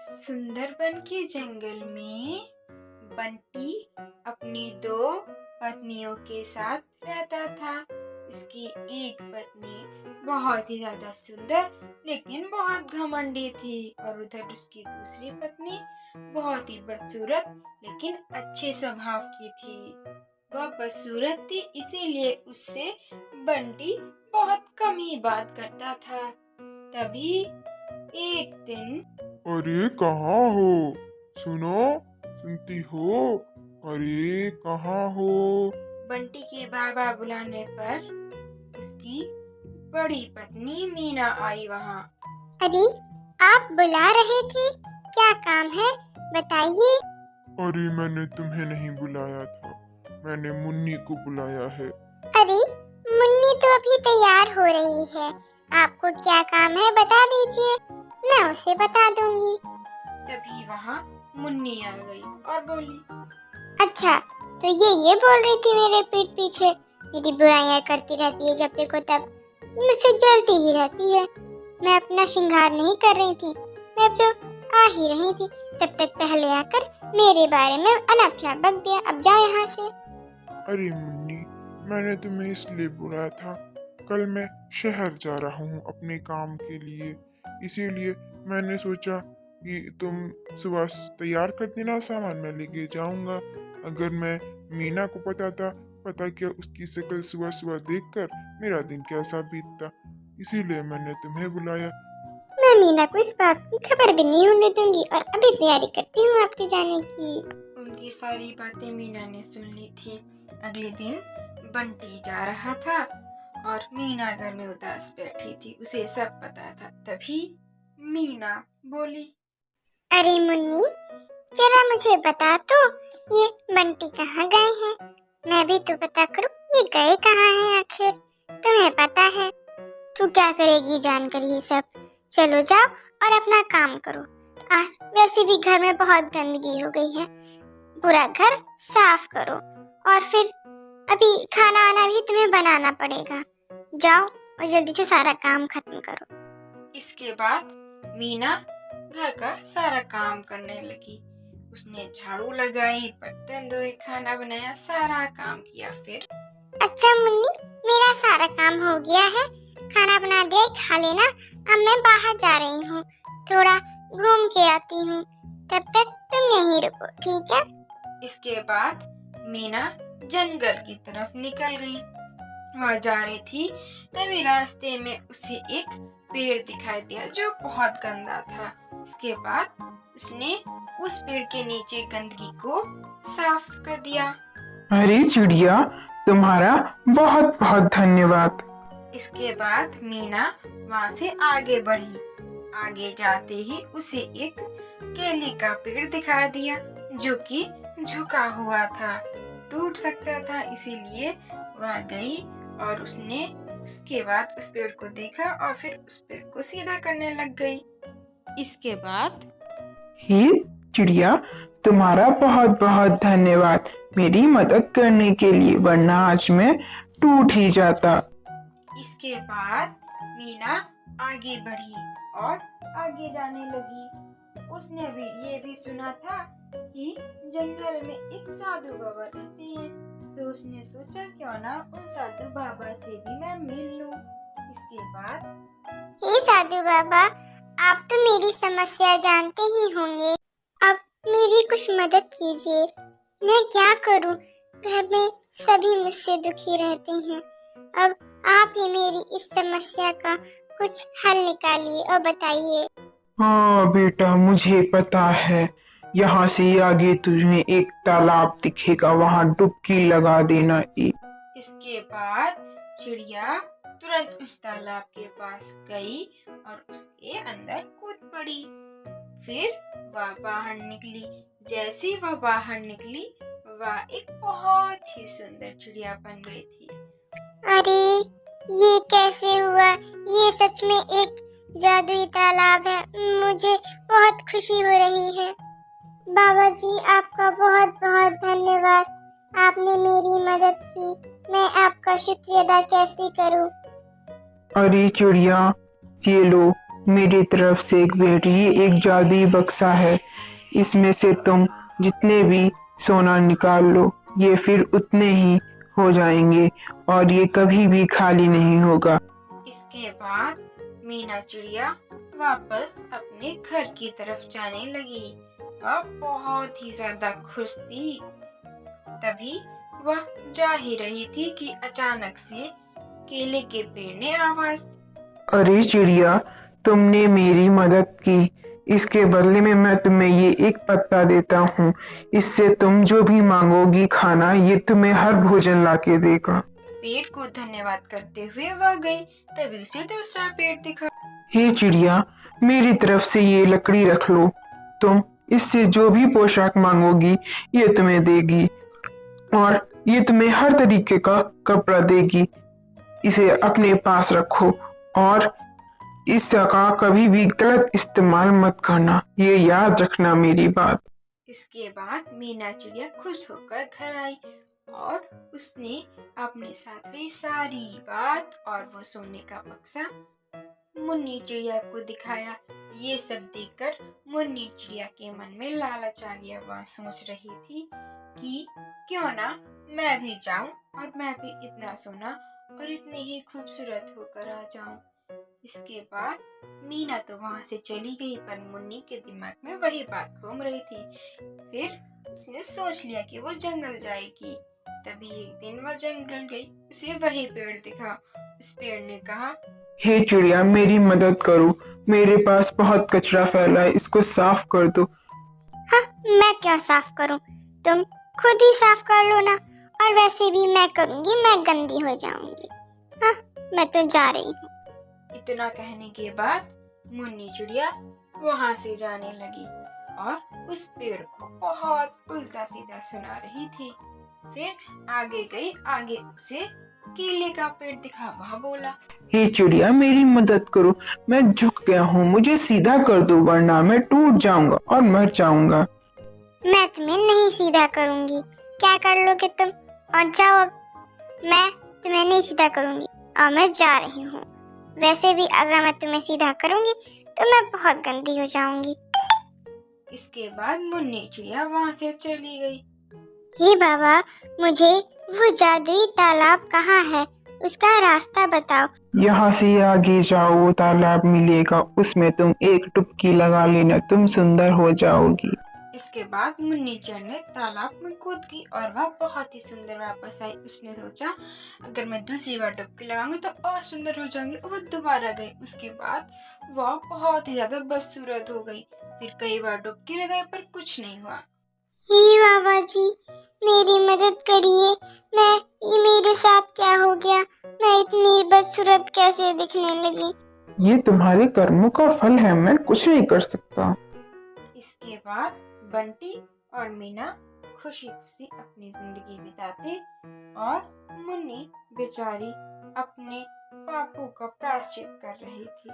सुंदरबन के जंगल में बंटी अपनी दो पत्नियों के साथ रहता था। उसकी एक पत्नी बहुत ही ज्यादा सुंदर लेकिन बहुत घमंडी थी और उधर उसकी दूसरी पत्नी बहुत ही बदसूरत लेकिन अच्छे स्वभाव की थी। वह बदसूरत थी इसीलिए उससे बंटी बहुत कम ही बात करता था। तभी एक दिन अरे कहाँ हो? सुनो, सुनती हो? अरे कहाँ हो? बंटी के बाबा बुलाने पर उसकी बड़ी पत्नी मीना आई वहाँ। अरे आप बुला रहे थे, क्या काम है बताइए। अरे मैंने तुम्हें नहीं बुलाया था, मैंने मुन्नी को बुलाया है। अरे मुन्नी तो अभी तैयार हो रही है, आपको क्या काम है बता दीजिए, मैं उसे बता दूंगी। तभी वहाँ मुन्नी आ गई और बोली, अच्छा तो ये बोल रही थी मेरे पीठ पीछे मेरी बुराइयां करती रहती है, जब देखो तब मुझसे जलती ही रहती है। मैं अपना श्रृंगार नहीं कर रही थी, मैं तो आ ही रही थी, तब तक पहले आकर मेरे बारे में अनफरा बक दिया। अब जाओ यहाँ से। अरे मुन्नी, मैंने तुम्हें इसलिए बुलाया था, कल मैं शहर जा रहा हूँ अपने काम के लिए, इसीलिए मैंने सोचा कि तुम सुबह तैयार कर देना, सामान मैं लेके जाऊंगा। अगर मैं मीना को पता क्या उसकी शक्ल सुबह सुबह देखकर मेरा दिन कैसा बीतता, इसीलिए मैंने तुम्हें बुलाया। मैं मीना को इस बात की खबर भी नहीं होने दूंगी और अभी तैयारी करती हूँ आपके जाने की। उनकी सारी बातें मीना ने सुन ली थी। अगले दिन बंटी जा रहा था और मीना घर में उदास बैठी थी, उसे सब पता था। तभी मीना बोली, अरे मुन्नी, जरा मुझे बता तो ये बंटी कहाँ गए हैं, मैं भी तो पता करूँ ये गए कहाँ हैं आखिर। तुम्हें पता है तू क्या करेगी जानकर ये सब। चलो जाओ और अपना काम करो, आज वैसे भी घर में बहुत गंदगी हो गई है, पूरा घर साफ करो और फिर अभी खाना आना भी तुम्हें बनाना पड़ेगा। जाओ और जल्दी से सारा काम खत्म करो। इसके बाद मीना घर का सारा काम करने लगी। उसने झाड़ू लगाई, बर्तन धोए, खाना बनाया, सारा काम किया। फिर अच्छा मुन्नी, मेरा सारा काम हो गया है, खाना बना दिया, खा लेना। अब मैं बाहर जा रही हूँ, थोड़ा घूम के आती हूँ, तब तक तुम यहीं रुको, ठीक है। इसके बाद मीना जंगल की तरफ निकल गई। वह जा रही थी तभी रास्ते में उसे एक पेड़ दिखाई दिया जो बहुत गंदा था। इसके बाद उसने उस पेड़ के नीचे गंदगी को साफ कर दिया। अरे चिड़िया, तुम्हारा बहुत बहुत धन्यवाद। इसके बाद मीना वहाँ से आगे बढ़ी। आगे जाते ही उसे एक केले का पेड़ दिखाई दिया जो कि झुका हुआ था, टूट सकता था, इसीलिए वह गई और उसने उसके बाद उस पेड़ को देखा और फिर उस पेड़ को सीधा करने लग गई। इसके बाद हे चिड़िया, तुम्हारा बहुत बहुत धन्यवाद मेरी मदद करने के लिए, वरना आज मैं टूट ही जाता। इसके बाद मीना आगे बढ़ी और आगे जाने लगी। उसने भी ये भी सुना था कि जंगल में एक साधु बाबा रहते हैं, तो उसने सोचा क्यों ना उन साधु बाबा से भी मैं मिल लूं। इसके बाद हे साधु बाबा, आप तो मेरी समस्या जानते ही होंगे, अब मेरी कुछ मदद कीजिए। मैं क्या करूं, घर में सभी मुझसे दुखी रहते हैं, अब आप ही मेरी इस समस्या का कुछ हल निकालिए और बताइए। हाँ बेटा, मुझे पता है, यहाँ से आगे तुम्हें एक तालाब दिखेगा, वहाँ डुबकी लगा देना। इसके बाद चिड़िया तुरंत उस तालाब के पास गई और उसके अंदर कूद पड़ी। फिर वह बाहर निकली। जैसे वह बाहर निकली, वह एक बहुत ही सुंदर चिड़िया बन गई थी। अरे ये कैसे हुआ, ये सच में एक जादुई तालाब है, मुझे बहुत खुशी हो रही है। बाबा जी आपका बहुत बहुत धन्यवाद, आपने मेरी मदद की, मैं आपका शुक्रिया अदा कैसे करूं। अरे चिड़िया, ये लो, मेरी तरफ से एक भेंट। ये एक जादुई बक्सा है, इसमें से तुम जितने भी सोना निकाल लो ये फिर उतने ही हो जाएंगे और ये कभी भी खाली नहीं होगा। इसके बाद मीना चिड़िया वापस अपने घर की तरफ जाने लगी। वह बहुत ही ज्यादा खुश थी। तभी वह जा ही रही थी कि अचानक से केले के पेड़ ने आवाज। अरे चिड़िया, तुमने मेरी मदद की, इसके बदले में मैं तुम्हें ये एक पत्ता देता हूँ। इससे तुम जो भी मांगोगी खाना, ये तुम्हें हर भोजन लाके देगा। पेड़ को धन्यवाद करते हुए वह गई। तभी उसे दूसरा पेड़ दिखा। हे चिड़िया, मेरी तरफ से ये लकड़ी रख लो। तुम इससे जो भी पोशाक मांगोगी ये तुम्हें देगी और ये तुम्हें हर तरीके का कपड़ा देगी। इसे अपने पास रखो और इसका कभी भी गलत इस्तेमाल मत करना, ये याद रखना मेरी बात। इसके बाद मीना चिड़िया खुश होकर घर आई और उसने अपने साथ हुई सारी बात और वो सोने का बक्सा मुन्नी चिड़िया को दिखाया। ये सब देखकर मुन्नी चिड़िया के मन में लालच आ गया। वह सोच रही थी कि क्यों ना मैं भी जाऊं और मैं भी इतना सोना और इतनी ही खूबसूरत होकर आ जाऊं। इसके बाद मीना तो वहां से चली गई, पर मुन्नी के दिमाग में वही बात घूम रही थी। फिर उसने सोच लिया कि वो जंगल जाएगी। तभी एक दिन वह जंगल गई, उसे वही पेड़ दिखा। उस पेड़ ने कहा, हे चिड़िया, मेरी मदद करो, मेरे पास बहुत कचरा फैला है, इसको साफ कर दो। हाँ, मैं क्यों साफ करूं? तुम खुद ही साफ कर लो ना। और वैसे भी मैं करूंगी, मैं गंदी हो जाऊंगी। हाँ, मैं तो जा रही हूँ। इतना कहने के बाद मुन्नी चिड़िया वहां से जाने लगी और उस पेड़ को बहुत उल्टा सीधा सुना रही थी। फिर आगे गई, आगे उसे केले का पेड़ दिखा। वह बोला, हे चिड़िया, मेरी मदद करो, मैं झुक गया हूँ, मुझे सीधा कर दो वरना मैं टूट जाऊंगा और मर जाऊंगा। मैं तुम्हें नहीं सीधा करूंगी। क्या कर लोगे तुम? और जाओ अब। मैं तुम्हें नहीं सीधा करूंगी और मैं जा रही हूँ। वैसे भी अगर मैं तुम्हें सीधा करूंगी तो मैं बहुत गंदी हो जाऊंगी। इसके बाद मुन्नी चिड़िया वहां से चली गई। हे बाबा, मुझे वो जादुई तालाब कहाँ है? उसका रास्ता बताओ। यहाँ से आगे जाओ, वो तालाब मिलेगा, उसमें तुम एक डुबकी लगा लेना, तुम सुंदर हो जाओगी। इसके बाद मुन्नी चिड़िया ने तालाब में कूद की और वह बहुत ही सुंदर वापस आई। उसने सोचा अगर मैं दूसरी बार डुबकी लगाऊंगी तो और सुंदर हो जाऊंगी, और वह दोबारा गई। उसके बाद वह बहुत ही ज्यादा बदसूरत हो गई। फिर कई बार डुबकी लगाई पर कुछ नहीं हुआ। हे बाबा जी, मेरी मदद करिए। ये मेरे साथ क्या हो गया? मैं इतनी बदसूरत कैसे दिखने लगी? ये तुम्हारे कर्मों का फल है, मैं कुछ नहीं कर सकता। इसके बाद बंटी और मीना खुशी खुशी अपनी जिंदगी बिताते और मुन्नी बेचारी अपने पापों का प्रायश्चित कर रही थी।